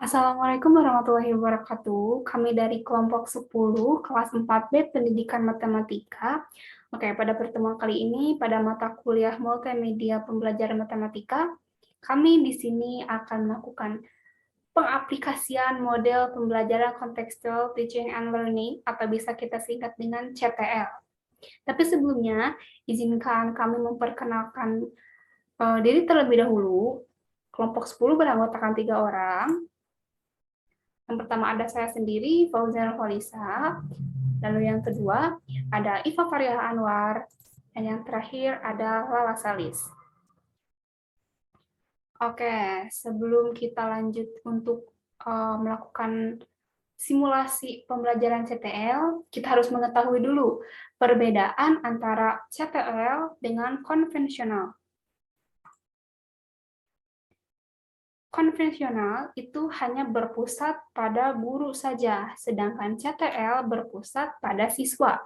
Assalamualaikum warahmatullahi wabarakatuh. Kami dari kelompok 10, kelas 4B Pendidikan Matematika. Oke, pada pertemuan kali ini, pada mata kuliah Multimedia Pembelajaran Matematika, kami di sini akan melakukan pengaplikasian model pembelajaran Contextual Teaching and Learning, atau bisa kita singkat dengan CTL. Tapi sebelumnya, izinkan kami memperkenalkan diri terlebih dahulu. Kelompok 10 beranggotakan 3 orang. Yang pertama ada saya sendiri, Fauzia Holisa. Lalu yang kedua ada Iva Faria Anwar. Dan yang terakhir ada Lala Salis. Oke, sebelum kita lanjut untuk melakukan simulasi pembelajaran CTL, kita harus mengetahui dulu perbedaan antara CTL dengan konvensional. Konvensional itu hanya berpusat pada guru saja, sedangkan CTL berpusat pada siswa.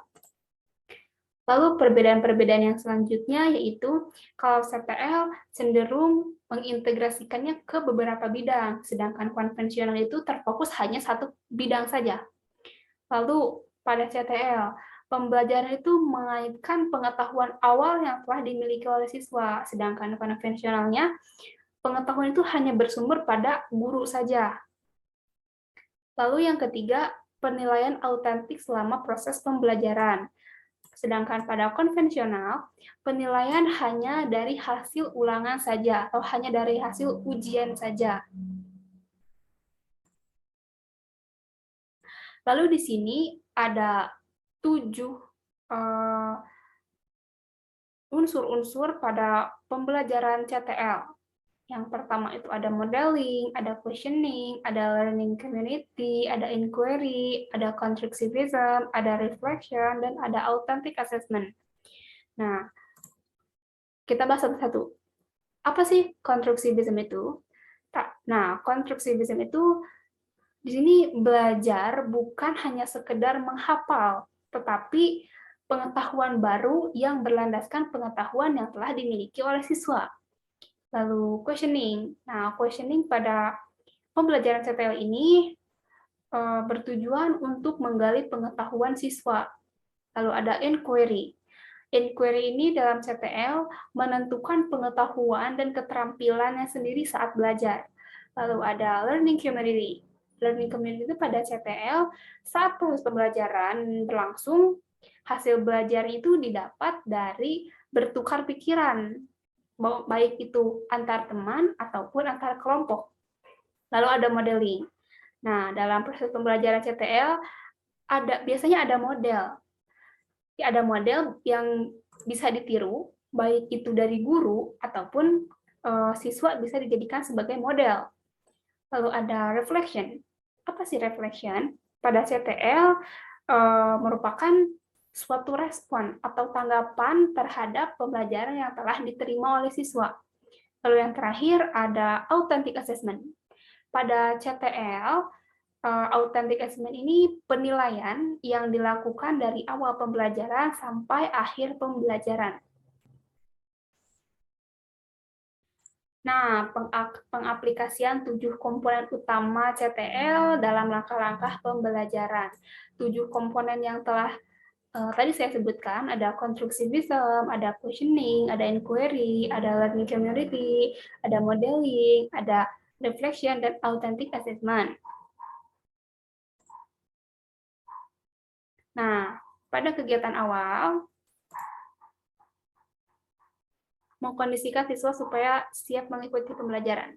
Lalu perbedaan-perbedaan yang selanjutnya yaitu kalau CTL cenderung mengintegrasikannya ke beberapa bidang, sedangkan konvensional itu terfokus hanya satu bidang saja. Lalu pada CTL, pembelajaran itu mengaitkan pengetahuan awal yang telah dimiliki oleh siswa, sedangkan konvensionalnya pengetahuan itu hanya bersumber pada guru saja. Lalu yang ketiga, penilaian autentik selama proses pembelajaran. Sedangkan pada konvensional, penilaian hanya dari hasil ulangan saja atau hanya dari hasil ujian saja. Lalu di sini ada 7 unsur-unsur pada pembelajaran CTL. Yang pertama itu ada modeling, ada questioning, ada learning community, ada inquiry, ada constructivism, ada reflection, dan ada authentic assessment. Nah, kita bahas satu-satu. Apa sih constructivism itu? Nah, constructivism itu di sini belajar bukan hanya sekedar menghafal, tetapi pengetahuan baru yang berlandaskan pengetahuan yang telah dimiliki oleh siswa. Lalu questioning. Nah, questioning pada pembelajaran CTL ini bertujuan untuk menggali pengetahuan siswa. Lalu ada inquiry. Inquiry ini dalam CTL menentukan pengetahuan dan keterampilannya sendiri saat belajar. Lalu ada learning community. Learning community itu pada CTL saat proses pembelajaran berlangsung, hasil belajar itu didapat dari bertukar pikiran, baik itu antar teman ataupun antar kelompok. Lalu ada modeling. Nah, dalam proses pembelajaran CTL biasanya ada model. Ada model yang bisa ditiru, baik itu dari guru ataupun siswa bisa dijadikan sebagai model. Lalu ada reflection. Apa sih reflection? Pada CTL merupakan suatu respon atau tanggapan terhadap pembelajaran yang telah diterima oleh siswa. Lalu yang terakhir ada authentic assessment. Pada CTL, authentic assessment ini penilaian yang dilakukan dari awal pembelajaran sampai akhir pembelajaran. Nah, pengaplikasian 7 komponen utama CTL dalam langkah-langkah pembelajaran. 7 komponen yang telah tadi saya sebutkan, ada constructivism, ada questioning, ada inquiry, ada learning community, ada modeling, ada reflection, dan authentic assessment. Nah, pada kegiatan awal, mengkondisikan siswa supaya siap mengikuti pembelajaran.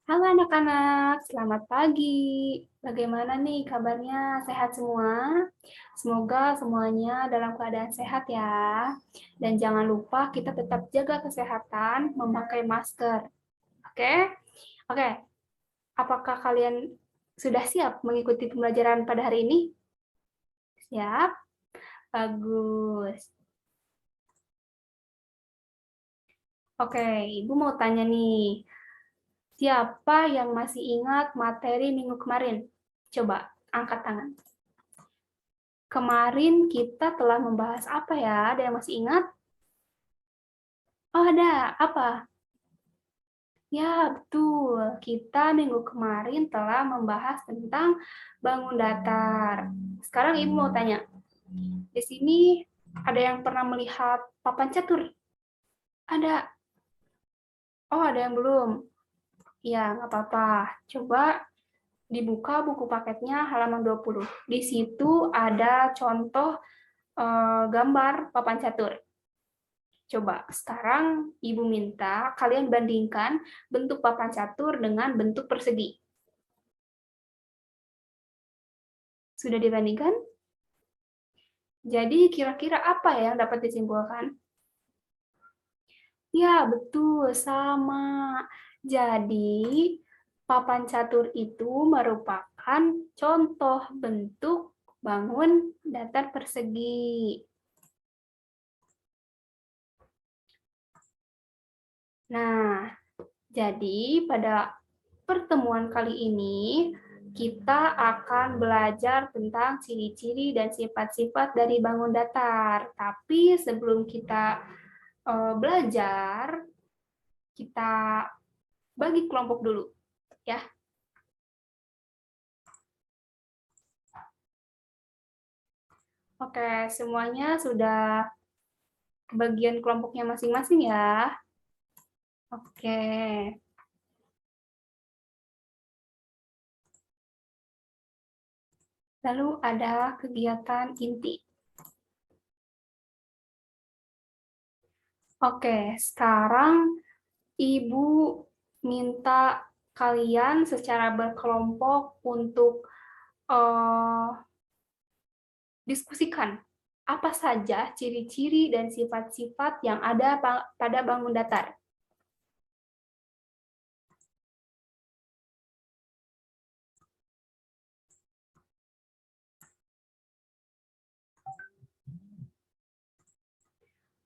Halo anak-anak, selamat pagi. Bagaimana nih kabarnya? Sehat semua? Semoga semuanya dalam keadaan sehat ya. Dan jangan lupa kita tetap jaga kesehatan, memakai masker. Oke? Oke. Apakah kalian sudah siap mengikuti pembelajaran pada hari ini? Siap? Bagus. Oke, Ibu mau tanya nih. Siapa yang masih ingat materi minggu kemarin? Coba angkat tangan. Kemarin kita telah membahas apa ya? Ada yang masih ingat? Oh, ada. Apa? Ya, betul. Kita minggu kemarin telah membahas tentang bangun datar. Sekarang Ibu mau tanya, di sini ada yang pernah melihat papan catur? Ada. Oh, ada yang belum. Ya, nggak apa-apa. Coba dibuka buku paketnya halaman 20. Di situ ada contoh gambar papan catur. Coba sekarang Ibu minta kalian bandingkan bentuk papan catur dengan bentuk persegi. Sudah dibandingkan? Jadi kira-kira apa yang dapat disimpulkan? Ya, betul, sama. Jadi, papan catur itu merupakan contoh bentuk bangun datar persegi. Nah, jadi pada pertemuan kali ini kita akan belajar tentang ciri-ciri dan sifat-sifat dari bangun datar. Tapi sebelum kita belajar, kita bagi kelompok dulu, ya. Oke, semuanya sudah kebagian kelompoknya masing-masing ya. Oke. Lalu ada kegiatan inti. Oke, sekarang Ibu minta kalian secara berkelompok untuk diskusikan apa saja ciri-ciri dan sifat-sifat yang ada pada bangun datar.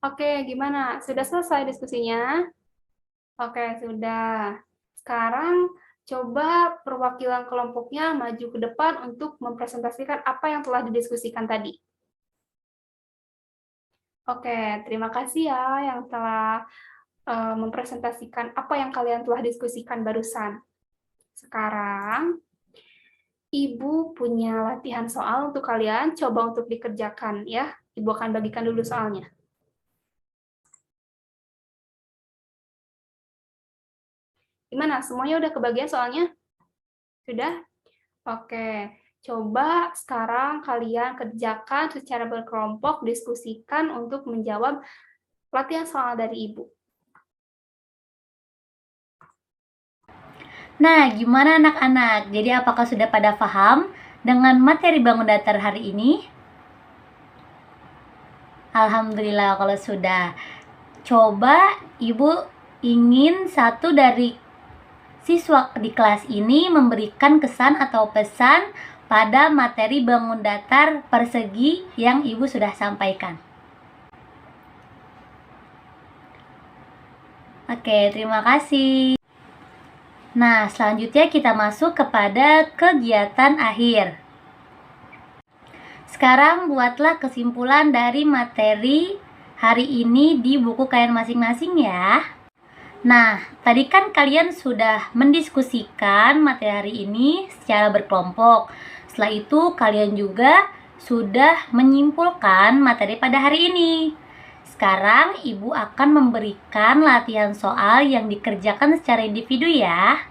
Oke, gimana? Sudah selesai diskusinya? Oke, sudah. Sekarang coba perwakilan kelompoknya maju ke depan untuk mempresentasikan apa yang telah didiskusikan tadi. Oke, terima kasih ya yang telah mempresentasikan apa yang kalian telah diskusikan barusan. Sekarang, Ibu punya latihan soal untuk kalian, coba untuk dikerjakan ya. Ibu akan bagikan dulu soalnya. Gimana? Semuanya udah kebagian soalnya? Sudah? Oke. Coba sekarang kalian kerjakan secara berkelompok, diskusikan untuk menjawab latihan soal dari Ibu. Nah, gimana anak-anak? Jadi apakah sudah pada paham dengan materi bangun datar hari ini? Alhamdulillah kalau sudah. Coba Ibu ingin satu dari siswa di kelas ini memberikan kesan atau pesan pada materi bangun datar persegi yang Ibu sudah sampaikan. Oke, terima kasih. Nah, selanjutnya kita masuk kepada kegiatan akhir. Sekarang buatlah kesimpulan dari materi hari ini di buku kalian masing-masing ya. Nah, tadi kan kalian sudah mendiskusikan materi hari ini secara berkelompok. Setelah itu kalian juga sudah menyimpulkan materi pada hari ini. Sekarang Ibu akan memberikan latihan soal yang dikerjakan secara individu ya.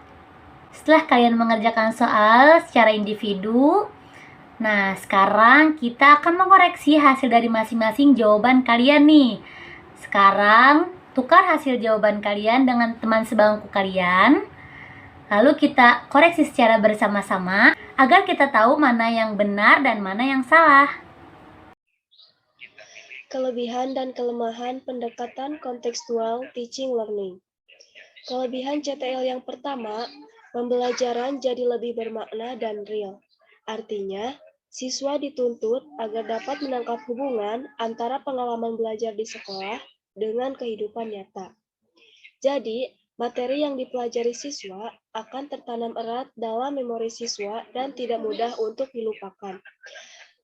Setelah kalian mengerjakan soal secara individu, nah sekarang kita akan mengoreksi hasil dari masing-masing jawaban kalian nih. Sekarang tukar hasil jawaban kalian dengan teman sebangku kalian. Lalu kita koreksi secara bersama-sama agar kita tahu mana yang benar dan mana yang salah. Kelebihan dan kelemahan pendekatan kontekstual teaching learning. Kelebihan CTL yang pertama, pembelajaran jadi lebih bermakna dan real. Artinya, siswa dituntut agar dapat menangkap hubungan antara pengalaman belajar di sekolah dengan kehidupan nyata. Jadi, materi yang dipelajari siswa akan tertanam erat dalam memori siswa dan tidak mudah untuk dilupakan.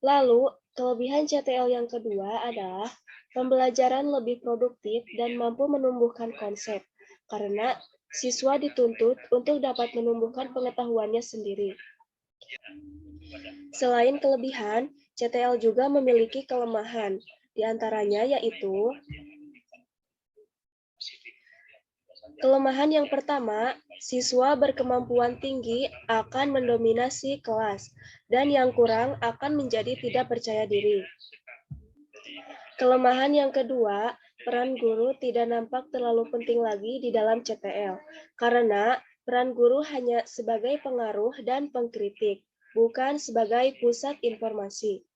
Lalu, kelebihan CTL yang kedua adalah pembelajaran lebih produktif dan mampu menumbuhkan konsep, karena Siswa dituntut untuk dapat menumbuhkan pengetahuannya sendiri. Selain kelebihan, CTL juga memiliki kelemahan. Di antaranya yaitu kelemahan yang pertama, siswa berkemampuan tinggi akan mendominasi kelas, dan yang kurang akan menjadi tidak percaya diri. Kelemahan yang kedua, peran guru tidak nampak terlalu penting lagi di dalam CTL, karena peran guru hanya sebagai pengaruh dan pengkritik, bukan sebagai pusat informasi.